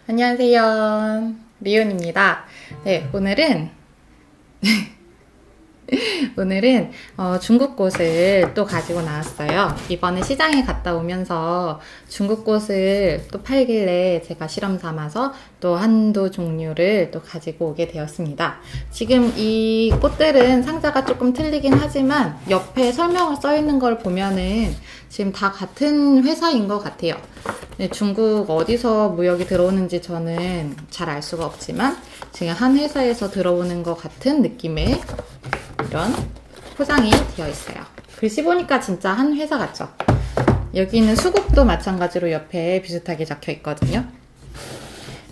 안녕하세요. 리온입니다. 네, 오늘은 중국 꽃을 또 가지고 나왔어요. 이번에 시장에 갔다 오면서 중국 꽃을 또 팔길래 제가 실험 삼아서 또 한두 종류를 또 가지고 오게 되었습니다. 지금 이 꽃들은 상자가 조금 틀리긴 하지만 옆에 설명을 써 있는 걸 보면은 지금 다 같은 회사인 것 같아요. 네, 중국 어디서 무역이 들어오는지 저는 잘 알 수가 없지만 지금 한 회사에서 들어오는 것 같은 느낌의 이런 포장이 되어 있어요. 글씨 보니까 진짜 한 회사 같죠? 여기는 수국도 마찬가지로 옆에 비슷하게 적혀 있거든요.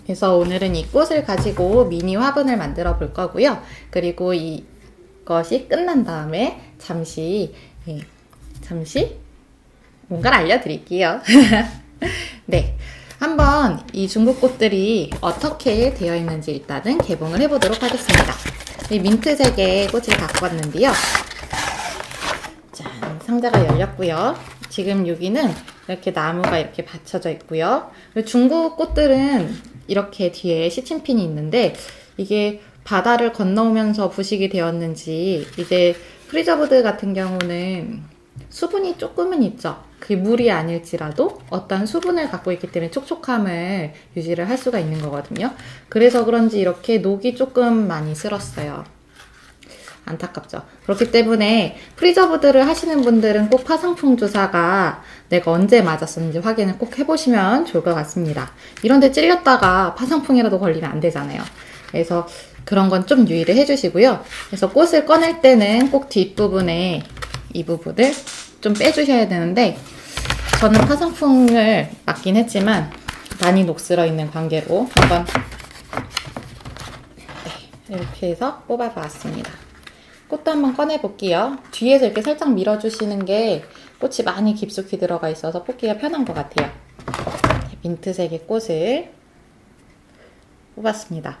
그래서 오늘은 이 꽃을 가지고 미니 화분을 만들어 볼 거고요. 그리고 이것이 끝난 다음에 잠시 뭔가를 알려드릴게요. 네. 한번 이 중국 꽃들이 어떻게 되어 있는지 일단은 개봉을 해보도록 하겠습니다. 이 민트색의 꽃을 갖고 왔는데요. 짠, 상자가 열렸고요. 지금 여기는 이렇게 나무가 이렇게 받쳐져 있고요. 중국 꽃들은 이렇게 뒤에 시침핀이 있는데 이게 바다를 건너오면서 부식이 되었는지 이제 프리저브드 같은 경우는 수분이 조금은 있죠. 그게 물이 아닐지라도 어떤 수분을 갖고 있기 때문에 촉촉함을 유지를 할 수가 있는 거거든요. 그래서 그런지 이렇게 녹이 조금 많이 슬었어요. 안타깝죠. 그렇기 때문에 프리저브드를 하시는 분들은 꼭 파상풍 주사가 내가 언제 맞았었는지 확인을 꼭 해보시면 좋을 것 같습니다. 이런데 찔렸다가 파상풍이라도 걸리면 안 되잖아요. 그래서 그런 건 좀 유의를 해주시고요. 그래서 꽃을 꺼낼 때는 꼭 뒷부분에 이 부분을 좀 빼주셔야 되는데 저는 파상풍을 맞긴 했지만 많이 녹슬어 있는 관계로 한번 이렇게 해서 뽑아봤습니다. 꽃도 한번 꺼내볼게요. 뒤에서 이렇게 살짝 밀어주시는 게 꽃이 많이 깊숙이 들어가 있어서 뽑기가 편한 것 같아요. 민트색의 꽃을 뽑았습니다.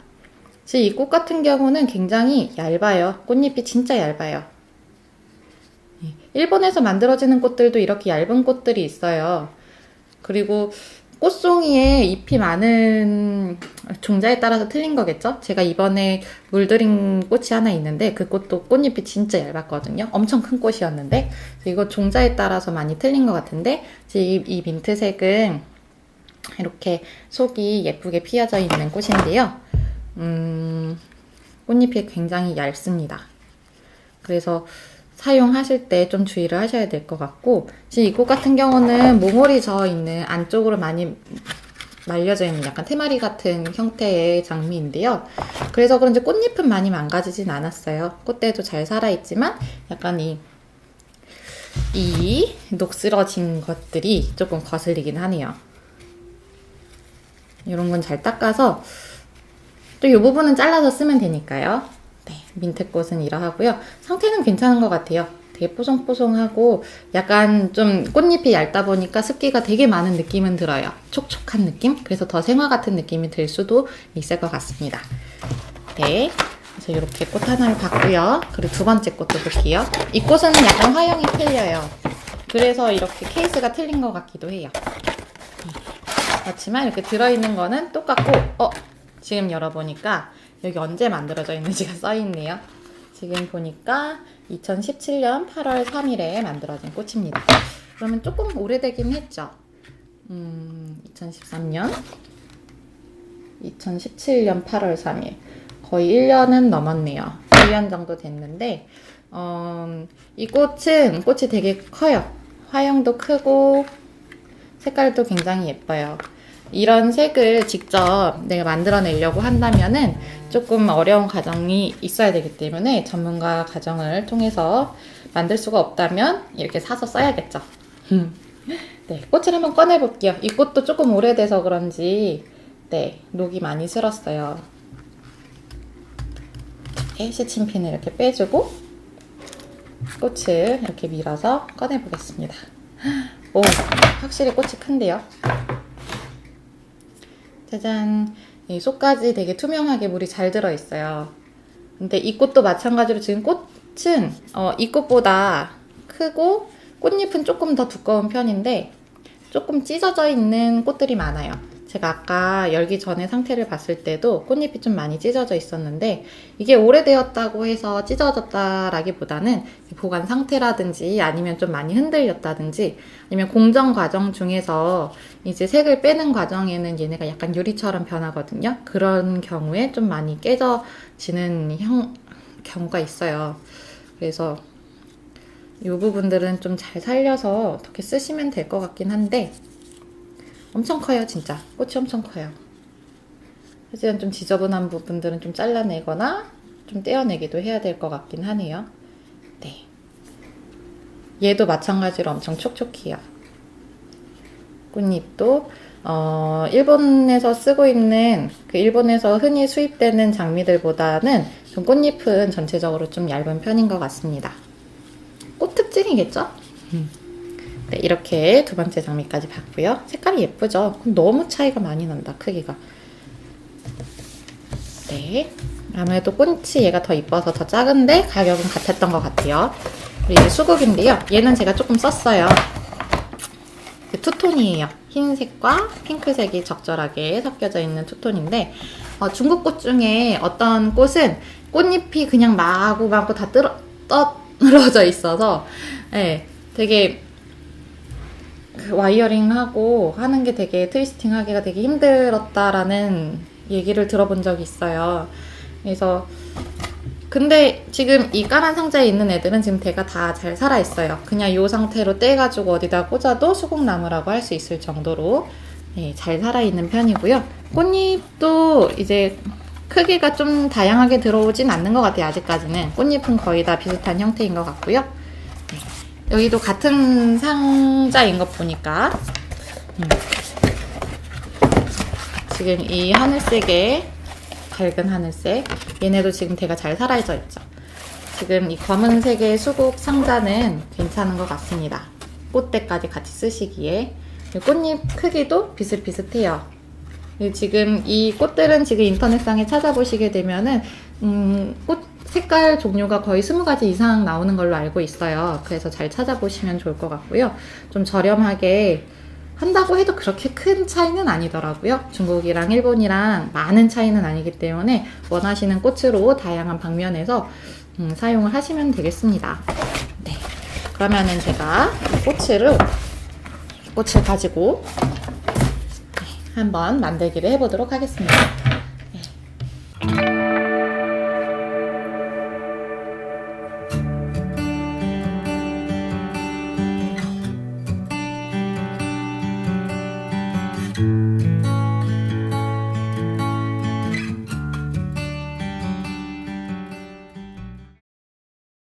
지금 이 꽃 같은 경우는 굉장히 얇아요. 꽃잎이 진짜 얇아요. 일본에서 만들어지는 꽃들도 이렇게 얇은 꽃들이 있어요. 그리고 꽃송이에 잎이 많은 종자에 따라서 틀린 거겠죠? 제가 이번에 물들인 꽃이 하나 있는데 그 꽃도 꽃잎이 진짜 얇았거든요. 엄청 큰 꽃이었는데 이거 종자에 따라서 많이 틀린 것 같은데 이 민트색은 이렇게 속이 예쁘게 피어져 있는 꽃인데요. 꽃잎이 굉장히 얇습니다. 그래서 사용하실 때 좀 주의를 하셔야 될 것 같고 지금 이 꽃 같은 경우는 몽골이 져 있는 안쪽으로 많이 말려져 있는 약간 테마리 같은 형태의 장미인데요. 그래서 그런지 꽃잎은 많이 망가지진 않았어요. 꽃대도 잘 살아있지만 약간 이 녹슬어진 것들이 조금 거슬리긴 하네요. 이런 건 잘 닦아서 또 이 부분은 잘라서 쓰면 되니까요. 네, 민트꽃은 이러하고요. 상태는 괜찮은 것 같아요. 되게 뽀송뽀송하고 약간 좀 꽃잎이 얇다 보니까 습기가 되게 많은 느낌은 들어요. 촉촉한 느낌? 그래서 더 생화 같은 느낌이 들 수도 있을 것 같습니다. 네, 그래서 이렇게 꽃 하나를 봤고요. 그리고 두 번째 꽃도 볼게요. 이 꽃은 약간 화형이 틀려요. 그래서 이렇게 케이스가 틀린 것 같기도 해요. 그렇지만 이렇게 들어있는 거는 똑같고 지금 열어보니까 여기 언제 만들어져 있는지가 써있네요. 지금 보니까 2017년 8월 3일에 만들어진 꽃입니다. 그러면 조금 오래되긴 했죠. 2013년 2017년 8월 3일 거의 1년은 넘었네요. 1년 정도 됐는데 이 꽃이 되게 커요. 화형도 크고 색깔도 굉장히 예뻐요. 이런 색을 직접 내가 만들어내려고 한다면은 조금 어려운 과정이 있어야 되기 때문에 전문가 과정을 통해서 만들 수가 없다면 이렇게 사서 써야겠죠. 네, 꽃을 한번 꺼내볼게요. 이 꽃도 조금 오래돼서 그런지 녹이 많이 슬었어요. 시침핀을 이렇게 빼주고 꽃을 이렇게 밀어서 꺼내보겠습니다. 오, 확실히 꽃이 큰데요. 짜잔, 이 속까지 되게 투명하게 물이 잘 들어있어요. 근데 이 꽃도 마찬가지로 지금 꽃은 이 꽃보다 크고 꽃잎은 조금 더 두꺼운 편인데 조금 찢어져 있는 꽃들이 많아요. 제가 아까 열기 전에 상태를 봤을 때도 꽃잎이 좀 많이 찢어져 있었는데 이게 오래되었다고 해서 찢어졌다라기보다는 보관 상태라든지 아니면 좀 많이 흔들렸다든지 아니면 공정 과정 중에서 이제 색을 빼는 과정에는 얘네가 약간 유리처럼 변하거든요. 그런 경우에 좀 많이 깨져지는 경우가 있어요. 그래서 이 부분들은 좀 잘 살려서 어떻게 쓰시면 될 것 같긴 한데 엄청 커요, 진짜. 꽃이 엄청 커요. 하지만 좀 지저분한 부분들은 좀 잘라내거나 좀 떼어내기도 해야 될 것 같긴 하네요. 네. 얘도 마찬가지로 엄청 촉촉해요. 꽃잎도 일본에서 쓰고 있는 일본에서 흔히 수입되는 장미들보다는 좀 꽃잎은 전체적으로 좀 얇은 편인 것 같습니다. 꽃 특징이겠죠? 네, 이렇게 두 번째 장미까지 봤고요. 색깔이 예쁘죠? 너무 차이가 많이 난다, 크기가. 네. 아무래도 꽃이 얘가 더 이뻐서 더 작은데 가격은 같았던 것 같아요. 그리고 이게 수국인데요. 얘는 제가 조금 썼어요. 투톤이에요. 흰색과 핑크색이 적절하게 섞여져 있는 투톤인데 중국 꽃 중에 어떤 꽃은 꽃잎이 그냥 마구마구 다 떨어져 있어서 네, 되게 와이어링하고 하는 게 되게 트위스팅 하기가 되게 힘들었다라는 얘기를 들어본 적이 있어요. 그래서 근데 지금 이 까만 상자에 있는 애들은 지금 대가 다 잘 살아있어요. 그냥 이 상태로 떼가지고 어디다 꽂아도 수국나무라고 할 수 있을 정도로 네, 잘 살아있는 편이고요. 꽃잎도 이제 크기가 좀 다양하게 들어오진 않는 것 같아요. 아직까지는. 꽃잎은 거의 다 비슷한 형태인 것 같고요. 네. 여기도 같은 상자인 것 보니까 지금 이 하늘색에 밝은 하늘색 얘네도 지금 대가 잘 살아져 있죠. 지금 이 검은색의 수국 상자는 괜찮은 것 같습니다. 꽃대까지 같이 쓰시기에 꽃잎 크기도 비슷비슷해요. 지금 이 꽃들은 지금 인터넷상에 찾아보시게 되면은 꽃 색깔 종류가 거의 20가지 이상 나오는 걸로 알고 있어요. 그래서 잘 찾아보시면 좋을 것 같고요. 좀 저렴하게 한다고 해도 그렇게 큰 차이는 아니더라고요. 중국이랑 일본이랑 많은 차이는 아니기 때문에 원하시는 꽃으로 다양한 방면에서 사용을 하시면 되겠습니다. 네, 그러면은 제가 꽃을 가지고 한번 만들기를 해보도록 하겠습니다.